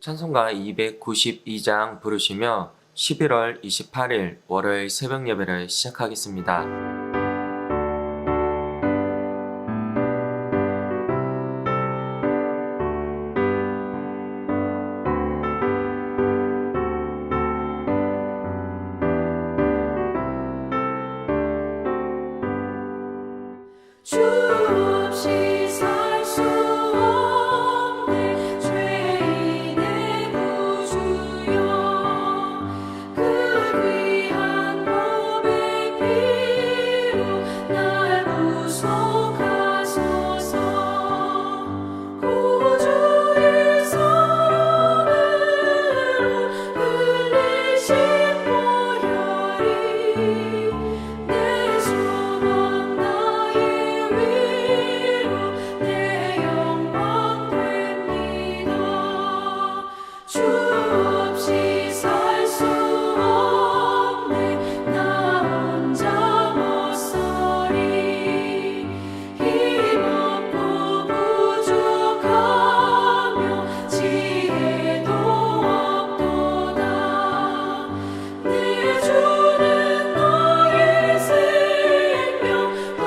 찬송가 292장 부르시며 11월 28일 월요일 새벽 예배를 시작하겠습니다. 주 없이 살 수 없네 죄인의 구주여 그 귀한 몸의 피로 날 구속하소서 구주의 손으로 흘리신 보혈이 내 소망 나의 위로 내 영광 됩니다. 주 없이 살 수 없네 나 혼자 못서리 힘없고 부족하며 지혜도 없도다 내 주는 나의 생명 또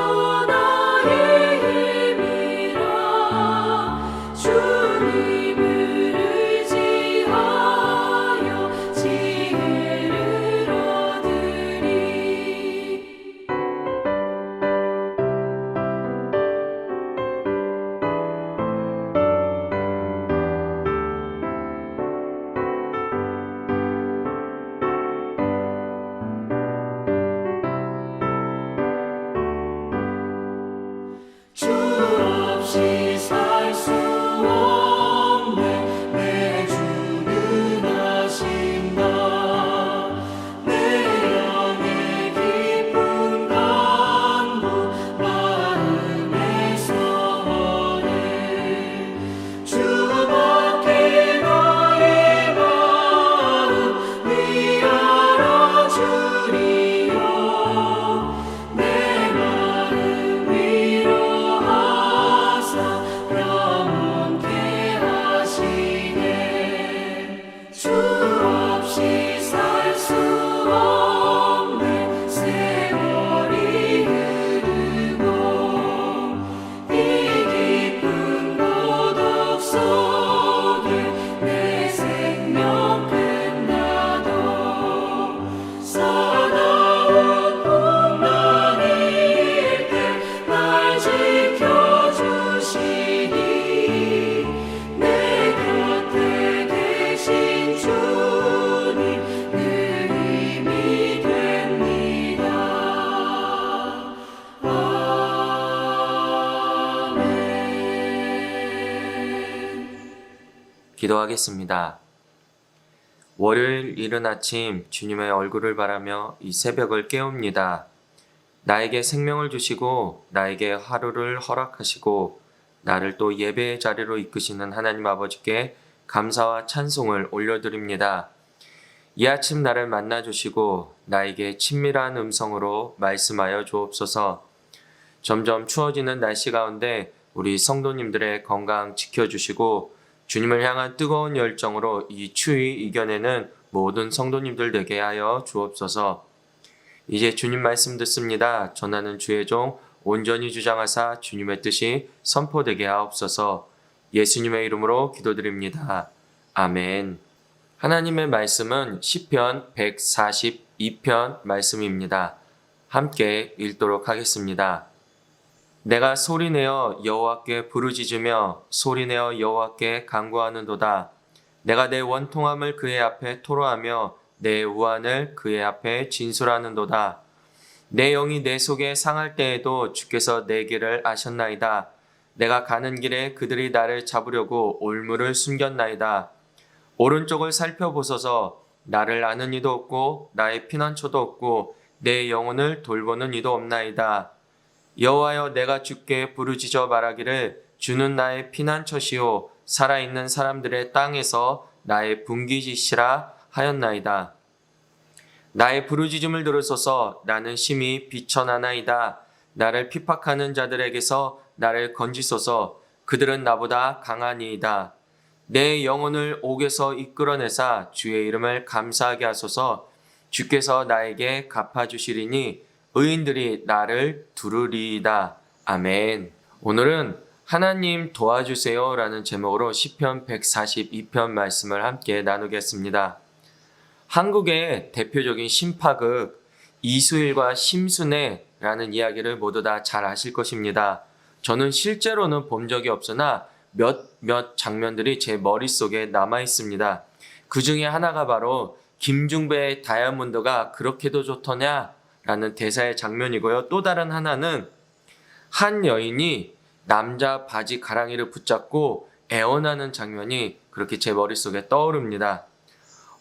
나의 힘이라 주님을 의지하여 지혜를 얻으리 주 없이 살 수 없네 내 주는 아신다 내 영의 깊은 간구 마음의 소원을 주밖에 나의 마음 위하여 주리요 내 마음 위로하사 영원케 하시네 주 없이 살 수 없네 세월이 흐르고 이 깊은 고독 속에 내 생명 끝나도 사나운 풍랑일 때 날 지켜주시니 내 곁에 계신 주님 늘 힘이 됩니다. 아멘. 기도하겠습니다. 월요일 이른 아침 주님의 얼굴을 바라며 이 새벽을 깨웁니다. 나에게 생명을 주시고 나에게 하루를 허락하시고 나를 또 예배의 자리로 이끄시는 하나님 아버지께 감사와 찬송을 올려드립니다. 이 아침 나를 만나주시고 나에게 친밀한 음성으로 말씀하여 주옵소서. 점점 추워지는 날씨 가운데 우리 성도님들의 건강 지켜주시고 주님을 향한 뜨거운 열정으로 이 추위 이겨내는 모든 성도님들 되게 하여 주옵소서. 이제 주님 말씀 듣습니다. 전하는 주의 종 온전히 주장하사 주님의 뜻이 선포되게 하옵소서. 예수님의 이름으로 기도드립니다. 아멘. 하나님의 말씀은 시편 142편 말씀입니다. 함께 읽도록 하겠습니다. 내가 소리내어 여호와께 부르짖으며 소리내어 여호와께 간구하는도다. 내가 내 원통함을 그의 앞에 토로하며 내 우환을 그의 앞에 진술하는도다. 내 영이 내 속에 상할 때에도 주께서 내 길을 아셨나이다. 내가 가는 길에 그들이 나를 잡으려고 올무를 숨겼나이다. 오른쪽을 살펴보소서. 나를 아는 이도 없고 나의 피난처도 없고 내 영혼을 돌보는 이도 없나이다. 여호와여 내가 주께 부르짖어 말하기를 주는 나의 피난처시오 살아있는 사람들의 땅에서 나의 분기짓이라 하였나이다. 나의 부르짖음을 들으소서. 나는 심히 비천하나이다. 나를 핍박하는 자들에게서 나를 건지소서. 그들은 나보다 강하니이다. 내 영혼을 옥에서 이끌어내사 주의 이름을 감사하게 하소서. 주께서 나에게 갚아주시리니 의인들이 나를 두르리이다. 아멘. 오늘은 하나님 도와주세요 라는 제목으로 시편 142편 말씀을 함께 나누겠습니다. 한국의 대표적인 신파극 이수일과 심순애라는 이야기를 모두 다 잘 아실 것입니다. 저는 실제로는 본 적이 없으나 몇 장면들이 제 머릿속에 남아 있습니다. 그 중에 하나가 바로 김중배의 다이아몬드가 그렇게도 좋더냐 라는 대사의 장면이고요. 또 다른 하나는 한 여인이 남자 바지 가랑이를 붙잡고 애원하는 장면이 그렇게 제 머릿속에 떠오릅니다.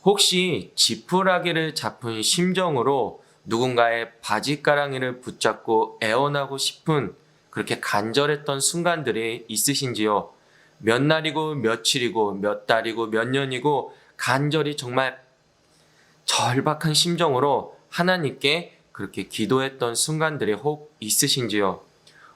혹시 지푸라기를 잡은 심정으로 누군가의 바지가랑이를 붙잡고 애원하고 싶은 그렇게 간절했던 순간들이 있으신지요? 몇 날이고 며칠이고 몇 달이고 몇 년이고 간절히 정말 절박한 심정으로 하나님께 그렇게 기도했던 순간들이 혹 있으신지요?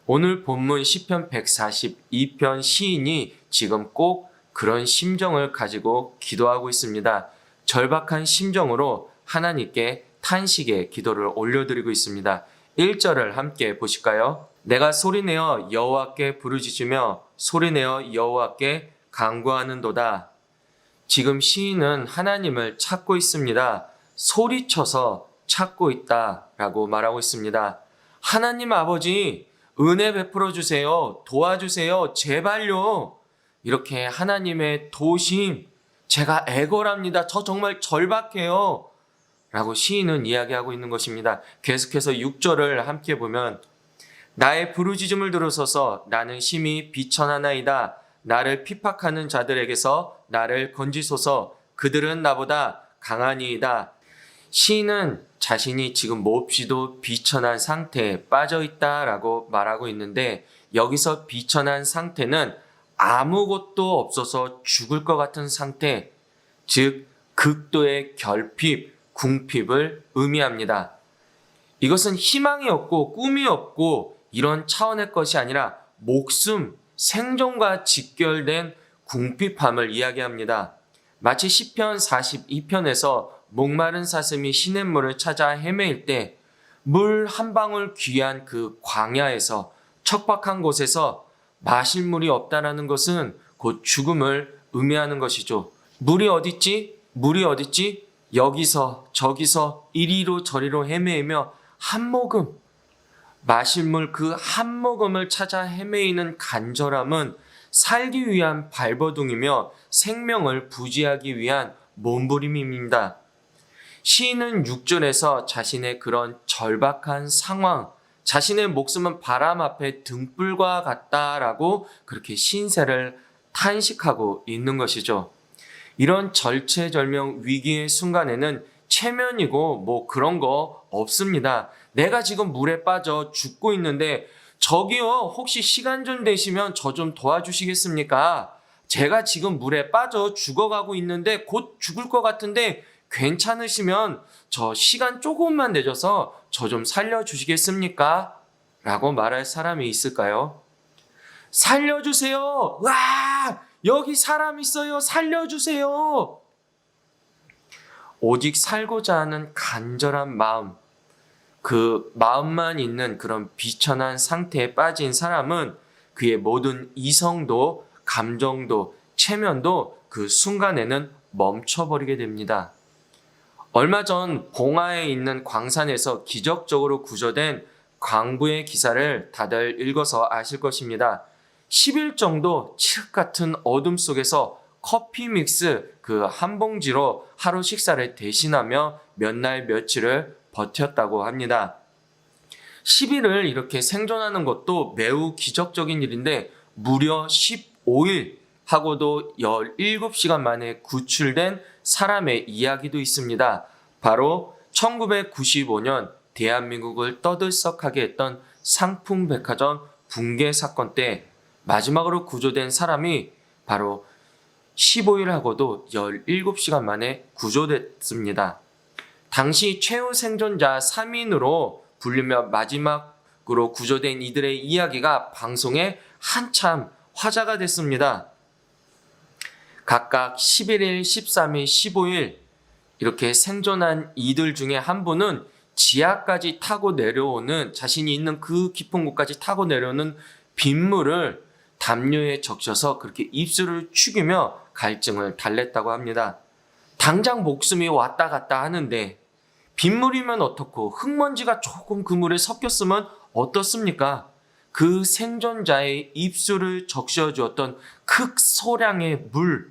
오늘 본문 시편 142편 시인이 지금 꼭 그런 심정을 가지고 기도하고 있습니다. 절박한 심정으로 하나님께 탄식의 기도를 올려드리고 있습니다. 1절을 함께 보실까요? 내가 소리내어 여호와께 부르짖으며 소리내어 여호와께 간구하는도다. 지금 시인은 하나님을 찾고 있습니다. 소리쳐서 찾고 있다라고 말하고 있습니다. 하나님 아버지, 은혜 베풀어 주세요. 도와주세요. 제발요. 이렇게 하나님의 도심, 제가 애걸합니다. 저 정말 절박해요. 라고 시인은 이야기하고 있는 것입니다. 계속해서 6절을 함께 보면 나의 부르짖음을 들으소서. 나는 심히 비천하나이다. 나를 핍박하는 자들에게서 나를 건지소서. 그들은 나보다 강하니이다. 시인은 자신이 지금 몹시도 비천한 상태에 빠져 있다라고 말하고 있는데, 여기서 비천한 상태는 아무것도 없어서 죽을 것 같은 상태, 즉 극도의 결핍, 궁핍을 의미합니다. 이것은 희망이 없고 꿈이 없고 이런 차원의 것이 아니라 목숨, 생존과 직결된 궁핍함을 이야기합니다. 마치 시편 42편에서 목마른 사슴이 시냇물을 찾아 헤매일 때 물 한 방울 귀한 그 광야에서 척박한 곳에서 마실 물이 없다라는 것은 곧 죽음을 의미하는 것이죠. 물이 어딨지? 물이 어딨지? 여기서 저기서 이리로 저리로 헤매이며 한 모금, 마실 물 그 한 모금을 찾아 헤매이는 간절함은 살기 위한 발버둥이며 생명을 부지하기 위한 몸부림입니다. 시인은 6절에서 자신의 그런 절박한 상황, 자신의 목숨은 바람 앞에 등불과 같다라고 그렇게 신세를 탄식하고 있는 것이죠. 이런 절체절명 위기의 순간에는 체면이고 뭐 그런 거 없습니다. 내가 지금 물에 빠져 죽고 있는데 저기요, 혹시 시간 좀 되시면 저 좀 도와주시겠습니까? 제가 지금 물에 빠져 죽어가고 있는데 곧 죽을 것 같은데 괜찮으시면 저 시간 조금만 내줘서 저 좀 살려주시겠습니까? 라고 말할 사람이 있을까요? 살려주세요! 와! 여기 사람 있어요! 살려주세요! 오직 살고자 하는 간절한 마음, 그 마음만 있는 그런 비천한 상태에 빠진 사람은 그의 모든 이성도, 감정도, 체면도 그 순간에는 멈춰버리게 됩니다. 얼마 전 봉화에 있는 광산에서 기적적으로 구조된 광부의 기사를 다들 읽어서 아실 것입니다. 10일 정도 칠흑 같은 어둠 속에서 커피 믹스 그 한 봉지로 하루 식사를 대신하며 몇 날 며칠을 버텼다고 합니다. 10일을 이렇게 생존하는 것도 매우 기적적인 일인데 무려 15일 하고도 17시간 만에 구출된 사람의 이야기도 있습니다. 바로 1995년 대한민국을 떠들썩하게 했던 상품백화점 붕괴 사건 때 마지막으로 구조된 사람이 바로 15일 하고도 17시간 만에 구조됐습니다. 당시 최후 생존자 3인으로 불리며 마지막으로 구조된 이들의 이야기가 방송에 한참 화제가 됐습니다. 각각 11일, 13일, 15일 이렇게 생존한 이들 중에 한 분은 지하까지 타고 내려오는, 자신이 있는 그 깊은 곳까지 타고 내려오는 빗물을 담요에 적셔서 그렇게 입술을 죽이며 갈증을 달랬다고 합니다. 당장 목숨이 왔다 갔다 하는데 빗물이면 어떻고 흙먼지가 조금 그 물에 섞였으면 어떻습니까? 그 생존자의 입술을 적셔주었던 극소량의 물,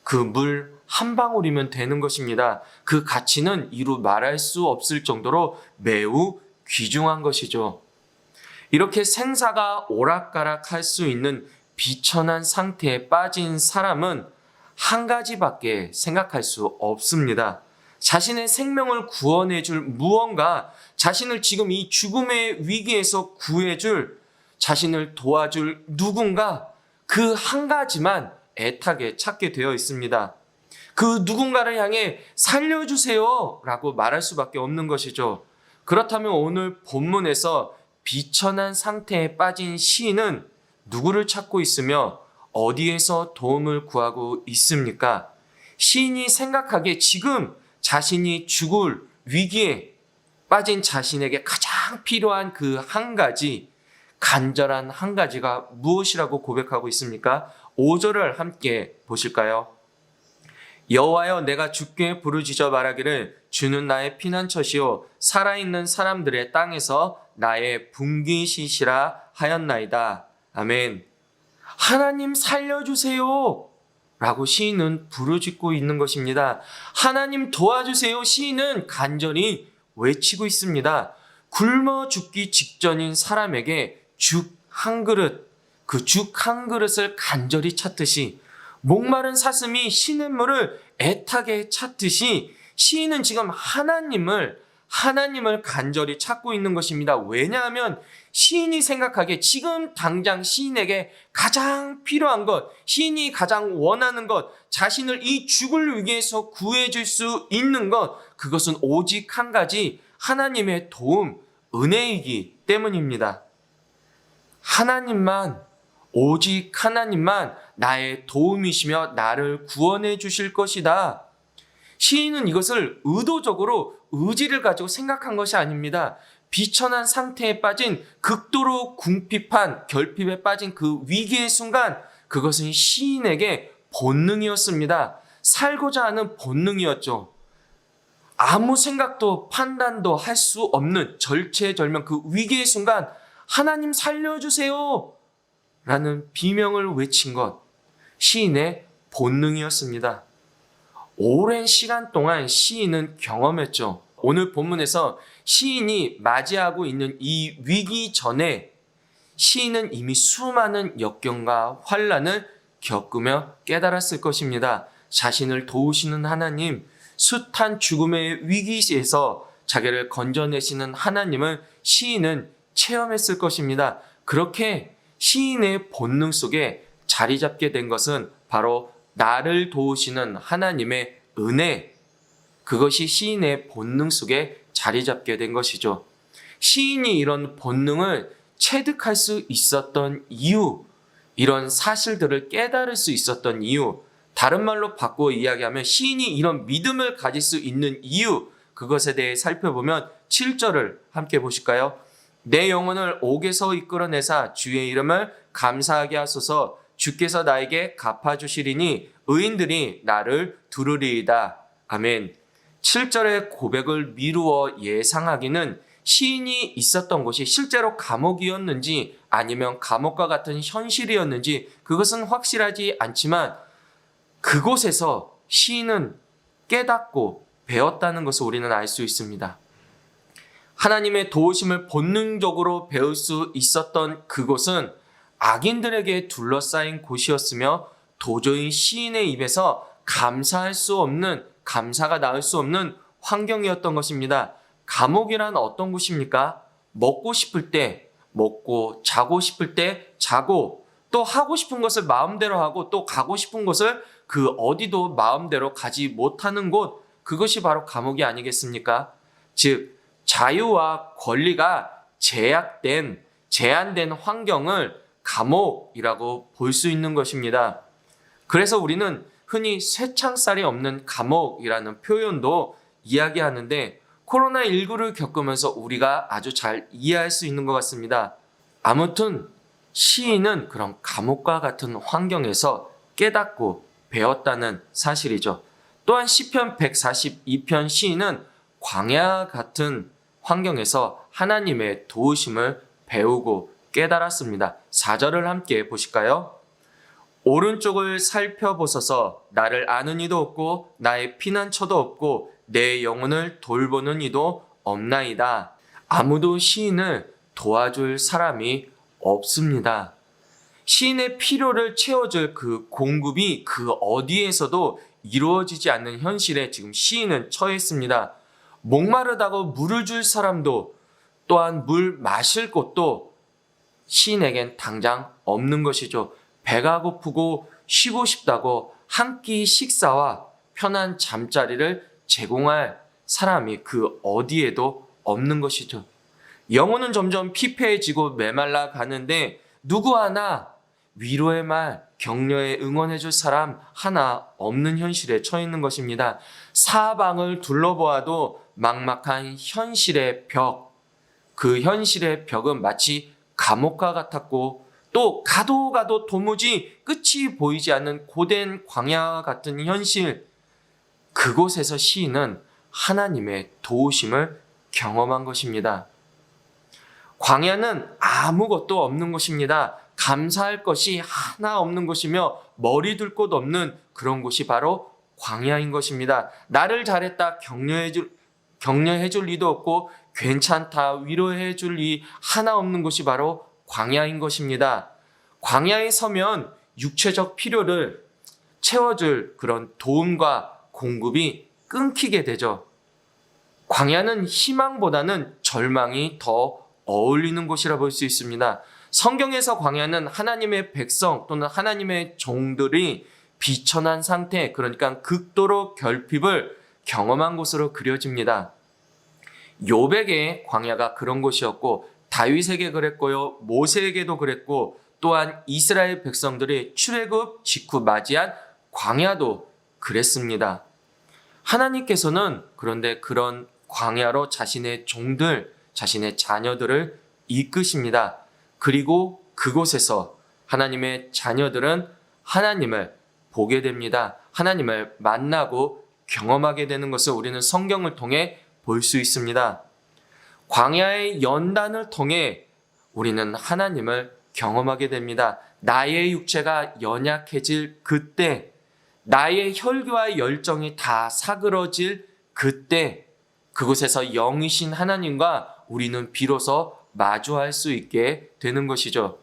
그 물 한 방울이면 되는 것입니다. 그 가치는 이루 말할 수 없을 정도로 매우 귀중한 것이죠. 이렇게 생사가 오락가락할 수 있는 비천한 상태에 빠진 사람은 한 가지밖에 생각할 수 없습니다. 자신의 생명을 구원해줄 무언가, 자신을 지금 이 죽음의 위기에서 구해줄, 자신을 도와줄 누군가, 그 한 가지만 애타게 찾게 되어 있습니다. 그 누군가를 향해 살려주세요 라고 말할 수밖에 없는 것이죠. 그렇다면 오늘 본문에서 비천한 상태에 빠진 시인은 누구를 찾고 있으며 어디에서 도움을 구하고 있습니까? 시인이 생각하기에 지금 자신이 죽을 위기에 빠진 자신에게 가장 필요한 그 한 가지, 간절한 한 가지가 무엇이라고 고백하고 있습니까? 5절을 함께 보실까요? 여호와여, 내가 주께 부르짖어 말하기를 주는 나의 피난처시요 살아있는 사람들의 땅에서 나의 분기시시라 하였나이다. 아멘. 하나님 살려주세요 라고 시인은 부르짖고 있는 것입니다. 하나님 도와주세요, 시인은 간절히 외치고 있습니다. 굶어 죽기 직전인 사람에게 죽 한 그릇, 그 죽 한 그릇을 간절히 찾듯이, 목마른 사슴이 시냇물을 애타게 찾듯이 시인은 지금 하나님을 간절히 찾고 있는 것입니다. 왜냐하면 시인이 생각하기에 지금 당장 시인에게 가장 필요한 것, 시인이 가장 원하는 것, 자신을 이 죽을 위기에서 구해줄 수 있는 것, 그것은 오직 한 가지, 하나님의 도움, 은혜이기 때문입니다. 하나님만, 오직 하나님만 나의 도움이시며 나를 구원해 주실 것이다. 시인은 이것을 의도적으로 의지를 가지고 생각한 것이 아닙니다. 비천한 상태에 빠진, 극도로 궁핍한 결핍에 빠진 그 위기의 순간, 그것은 시인에게 본능이었습니다. 살고자 하는 본능이었죠. 아무 생각도 판단도 할 수 없는 절체절명 그 위기의 순간, 하나님 살려주세요 라는 비명을 외친 것, 시인의 본능이었습니다. 오랜 시간 동안 시인은 경험했죠. 오늘 본문에서 시인이 맞이하고 있는 이 위기 전에 시인은 이미 수많은 역경과 환난을 겪으며 깨달았을 것입니다. 자신을 도우시는 하나님, 숱한 죽음의 위기에서 자기를 건져내시는 하나님을 시인은 체험했을 것입니다. 그렇게 시인의 본능 속에 자리 잡게 된 것은 바로 나를 도우시는 하나님의 은혜, 그것이 시인의 본능 속에 자리 잡게 된 것이죠. 시인이 이런 본능을 체득할 수 있었던 이유, 이런 사실들을 깨달을 수 있었던 이유, 다른 말로 바꾸어 이야기하면 시인이 이런 믿음을 가질 수 있는 이유, 그것에 대해 살펴보면 7절을 함께 보실까요? 내 영혼을 옥에서 이끌어내사 주의 이름을 감사하게 하소서. 주께서 나에게 갚아주시리니 의인들이 나를 두르리이다. 아멘. 7절의 고백을 미루어 예상하기는 시인이 있었던 곳이 실제로 감옥이었는지 아니면 감옥과 같은 현실이었는지 그것은 확실하지 않지만 그곳에서 시인은 깨닫고 배웠다는 것을 우리는 알 수 있습니다. 하나님의 도우심을 본능적으로 배울 수 있었던 그곳은 악인들에게 둘러싸인 곳이었으며 도저히 시인의 입에서 감사할 수 없는, 감사가 나올 수 없는 환경이었던 것입니다. 감옥이란 어떤 곳입니까? 먹고 싶을 때 먹고, 자고 싶을 때 자고, 또 하고 싶은 것을 마음대로 하고 또 가고 싶은 곳을 그 어디도 마음대로 가지 못하는 곳, 그것이 바로 감옥이 아니겠습니까? 즉 자유와 권리가 제한된 환경을 감옥이라고 볼 수 있는 것입니다. 그래서 우리는 흔히 쇠창살이 없는 감옥이라는 표현도 이야기하는데 코로나19를 겪으면서 우리가 아주 잘 이해할 수 있는 것 같습니다. 아무튼 시인은 그런 감옥과 같은 환경에서 깨닫고 배웠다는 사실이죠. 또한 시편 142편 시인은 광야 같은 환경에서 하나님의 도우심을 배우고 깨달았습니다. 4절을 함께 보실까요? 오른쪽을 살펴보소서. 나를 아는 이도 없고 나의 피난처도 없고 내 영혼을 돌보는 이도 없나이다. 아무도 시인을 도와줄 사람이 없습니다. 시인의 필요를 채워줄 그 공급이 그 어디에서도 이루어지지 않는 현실에 지금 시인은 처했습니다. 목마르다고 물을 줄 사람도 또한 물 마실 곳도 시인에겐 당장 없는 것이죠. 배가 고프고 쉬고 싶다고 한 끼 식사와 편한 잠자리를 제공할 사람이 그 어디에도 없는 것이죠. 영혼은 점점 피폐해지고 메말라 가는데 누구 하나 위로의 말, 격려에 응원해 줄 사람 하나 없는 현실에 처해 있는 것입니다. 사방을 둘러보아도 막막한 현실의 벽, 그 현실의 벽은 마치 감옥과 같았고 또 가도 도무지 끝이 보이지 않는 고된 광야 같은 현실, 그곳에서 시인은 하나님의 도우심을 경험한 것입니다. 광야는 아무것도 없는 곳입니다. 감사할 것이 하나 없는 곳이며 머리 둘 곳 없는 그런 곳이 바로 광야인 것입니다. 나를 잘했다 격려해 줄 리도 없고 괜찮다 위로해 줄 리 하나 없는 곳이 바로 광야인 것입니다. 광야에 서면 육체적 필요를 채워줄 그런 도움과 공급이 끊기게 되죠. 광야는 희망보다는 절망이 더 어울리는 곳이라 볼 수 있습니다. 성경에서 광야는 하나님의 백성 또는 하나님의 종들이 비천한 상태, 그러니까 극도로 결핍을 경험한 곳으로 그려집니다. 욥에게 광야가 그런 곳이었고 다윗에게 그랬고요, 모세에게도 그랬고 또한 이스라엘 백성들이 출애굽 직후 맞이한 광야도 그랬습니다. 하나님께서는 그런데 그런 광야로 자신의 종들, 자신의 자녀들을 이끄십니다. 그리고 그곳에서 하나님의 자녀들은 하나님을 보게 됩니다. 하나님을 만나고 경험하게 되는 것을 우리는 성경을 통해 볼 수 있습니다. 광야의 연단을 통해 우리는 하나님을 경험하게 됩니다. 나의 육체가 연약해질 그때, 나의 혈기와 열정이 다 사그러질 그때, 그곳에서 영이신 하나님과 우리는 비로소 마주할 수 있게 되는 것이죠.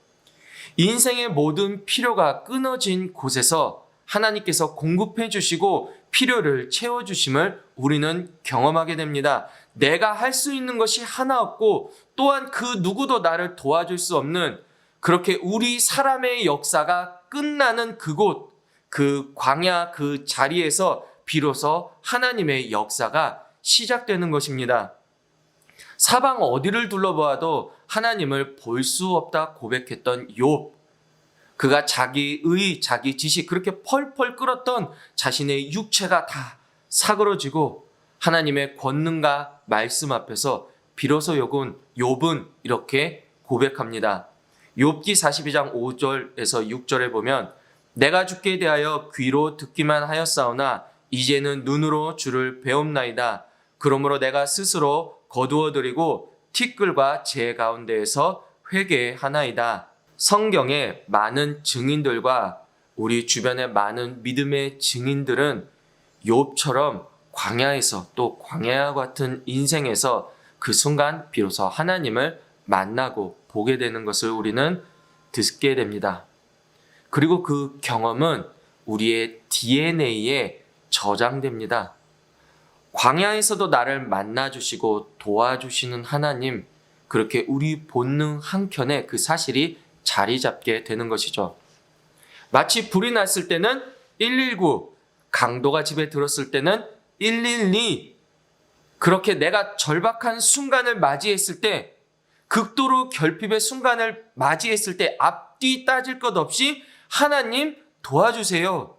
인생의 모든 필요가 끊어진 곳에서 하나님께서 공급해 주시고 필요를 채워주심을 우리는 경험하게 됩니다. 내가 할 수 있는 것이 하나 없고 또한 그 누구도 나를 도와줄 수 없는, 그렇게 우리 사람의 역사가 끝나는 그곳, 그 광야 그 자리에서 비로소 하나님의 역사가 시작되는 것입니다. 사방 어디를 둘러보아도 하나님을 볼 수 없다 고백했던 욥, 그가 자기의 자기 지식 그렇게 펄펄 끓었던 자신의 육체가 다 사그러지고 하나님의 권능과 말씀 앞에서 비로소 욥은 이렇게 고백합니다. 욥기 42장 5절에서 6절에 보면 내가 주께 대하여 귀로 듣기만 하였사오나 이제는 눈으로 주를 배움나이다. 그러므로 내가 스스로 거두어드리고 티끌과 재 가운데에서 회개하나이다. 성경의 많은 증인들과 우리 주변의 많은 믿음의 증인들은 욥처럼 광야에서 또 광야와 같은 인생에서 그 순간 비로소 하나님을 만나고 보게 되는 것을 우리는 듣게 됩니다. 그리고 그 경험은 우리의 DNA에 저장됩니다. 광야에서도 나를 만나주시고 도와주시는 하나님, 그렇게 우리 본능 한켠에 그 사실이 자리 잡게 되는 것이죠. 마치 불이 났을 때는 119, 강도가 집에 들었을 때는 112, 그렇게 내가 절박한 순간을 맞이했을 때, 극도로 결핍의 순간을 맞이했을 때 앞뒤 따질 것 없이 하나님 도와주세요.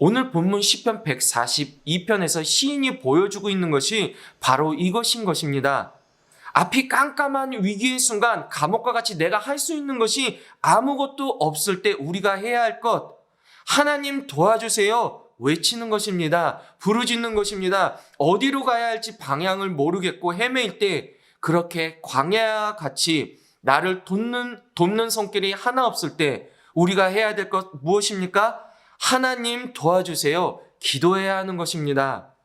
오늘 본문 시편 142편에서 시인이 보여주고 있는 것이 바로 이것인 것입니다. 앞이 깜깜한 위기의 순간 감옥과 같이 내가 할 수 있는 것이 아무것도 없을 때 우리가 해야 할 것, 하나님 도와주세요 외치는 것입니다. 부르짖는 것입니다. 어디로 가야 할지 방향을 모르겠고 헤매일 때 그렇게 광야와 같이 나를 돕는 손길이 하나 없을 때 우리가 해야 될 것 무엇입니까? 하나님 도와주세요 기도해야 하는 것입니다.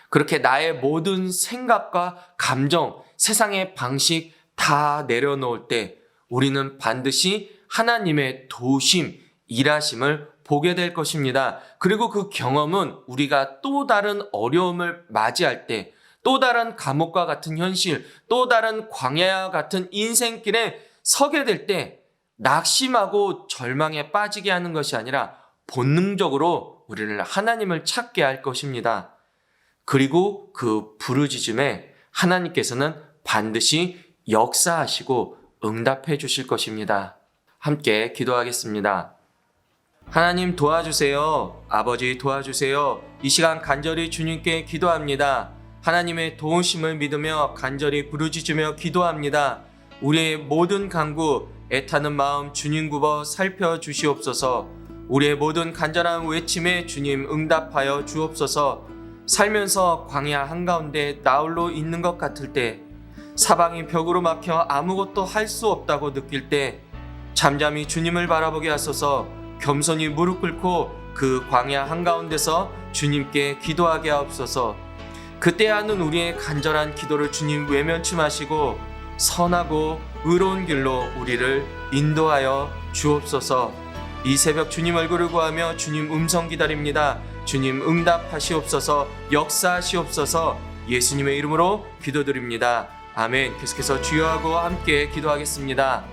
그렇게 나의 모든 생각과 감정, 세상의 방식 다 내려놓을 때 우리는 반드시 하나님의 도우심, 일하심을 보게 될 것입니다. 그리고 그 경험은 우리가 또 다른 어려움을 맞이할 때, 또 다른 감옥과 같은 현실, 또 다른 광야와 같은 인생길에 서게 될 때 낙심하고 절망에 빠지게 하는 것이 아니라 본능적으로 우리를 하나님을 찾게 할 것입니다. 그리고 그 부르짖음에 하나님께서는 반드시 역사하시고 응답해 주실 것입니다. 함께 기도하겠습니다. 하나님 도와주세요. 아버지 도와주세요. 이 시간 간절히 주님께 기도합니다. 하나님의 도우심을 믿으며 간절히 부르짖으며 기도합니다. 우리의 모든 간구, 애타는 마음 주님 굽어 살펴주시옵소서. 우리의 모든 간절한 외침에 주님 응답하여 주옵소서. 살면서 광야 한가운데 나홀로 있는 것 같을 때, 사방이 벽으로 막혀 아무것도 할 수 없다고 느낄 때 잠잠히 주님을 바라보게 하소서. 겸손히 무릎 꿇고 그 광야 한가운데서 주님께 기도하게 하옵소서. 그때 하는 우리의 간절한 기도를 주님 외면춤하시고 선하고 의로운 길로 우리를 인도하여 주옵소서. 이 새벽 주님 얼굴을 구하며 주님 음성 기다립니다. 주님 응답하시옵소서. 역사하시옵소서. 예수님의 이름으로 기도드립니다. 아멘. 계속해서 주여하고 함께 기도하겠습니다.